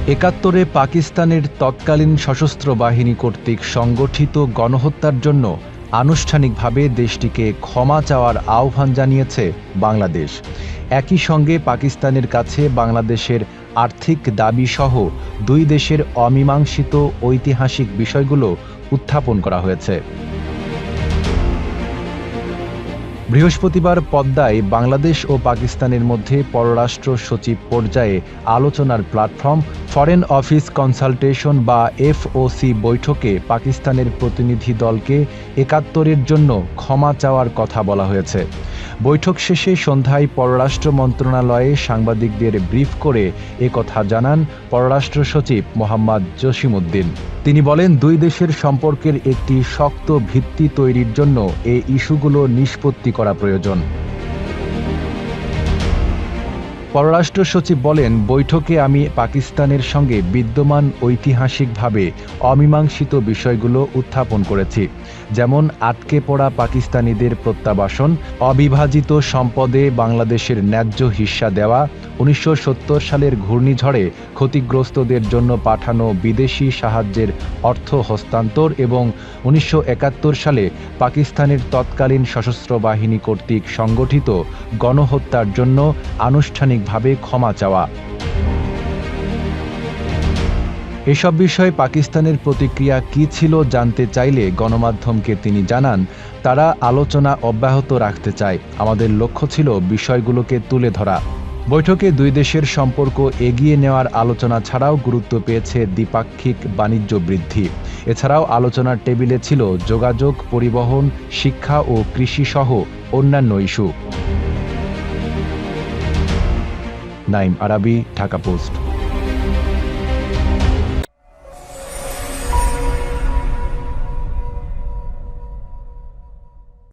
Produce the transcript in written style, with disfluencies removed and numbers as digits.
একাত্তরে পাকিস্তানের তৎকালীন সশস্ত্র বাহিনী কর্তৃক সংগঠিত গণহত্যার জন্য আনুষ্ঠানিকভাবে দেশটিকে ক্ষমা চাওয়ার আহ্বান জানিয়েছে বাংলাদেশ। একই সঙ্গে পাকিস্তানের কাছে বাংলাদেশের আর্থিক দাবিসহ দুই দেশের অমীমাংসিত ঐতিহাসিক বিষয়গুলো উত্থাপন করা হয়েছে। বৃহস্পতিবার পদ্মায় বাংলাদেশ ও পাকিস্তানের মধ্যে পররাষ্ট্র সচিব পর্যায়ে আলোচনার প্ল্যাটফর্ম ফরেন অফিস কনসালটেশন বা এফওসি বৈঠকে পাকিস্তানের প্রতিনিধি দলকে একাত্তরের জন্য ক্ষমা চাওয়ার কথা বলা হয়েছে। বৈঠক শেষে সন্ধ্যায় পররাষ্ট্র মন্ত্রণালয়ে সাংবাদিকদের ব্রিফ করে একথা জানান পররাষ্ট্র সচিব মোহাম্মদ জসিমউদ্দিন। তিনি বলেন, দুই দেশের সম্পর্কের একটি শক্ত ভিত্তি তৈরির জন্য এই ইস্যুগুলো নিষ্পত্তি করা প্রয়োজন। পররাষ্ট্র সচিব বলেন, বৈঠকে আমি পাকিস্তানের সঙ্গে বিদ্যমান ঐতিহাসিকভাবে অমীমাংসিত বিষয়গুলো উত্থাপন করেছি, যেমন আটকে পড়া পাকিস্তানিদের প্রত্যাবাসন, অবিভাজিত সম্পদে বাংলাদেশের ন্যায্য হিস্সা দেওয়া, 1970 সালের ঘূর্ণিঝড়ে ক্ষতিগ্রস্তদের জন্য পাঠানো বিদেশি সাহায্যের অর্থ হস্তান্তর এবং 1971 সালে পাকিস্তানের তৎকালীন সশস্ত্র বাহিনী কর্তৃক সংগঠিত গণহত্যার জন্য আনুষ্ঠানিকভাবে ক্ষমা চাওয়া। এসব বিষয়ে পাকিস্তানের প্রতিক্রিয়া কী ছিল জানতে চাইলে গণমাধ্যমকে তিনি জানান, তারা আলোচনা অব্যাহত রাখতে চায়। আমাদের লক্ষ্য ছিল বিষয়গুলোকে তুলে ধরা। বৈঠকে দুই দেশের সম্পর্ক এগিয়ে নেওয়ার আলোচনা ছাড়াও গুরুত্ব পেয়েছে দ্বিপাক্ষিক বাণিজ্য বৃদ্ধি। এছাড়াও আলোচনার টেবিলে ছিল যোগাযোগ, পরিবহন, শিক্ষা ও কৃষিসহ অন্যান্য ইস্যু। নাইম আরাবী, ঢাকা পোস্ট।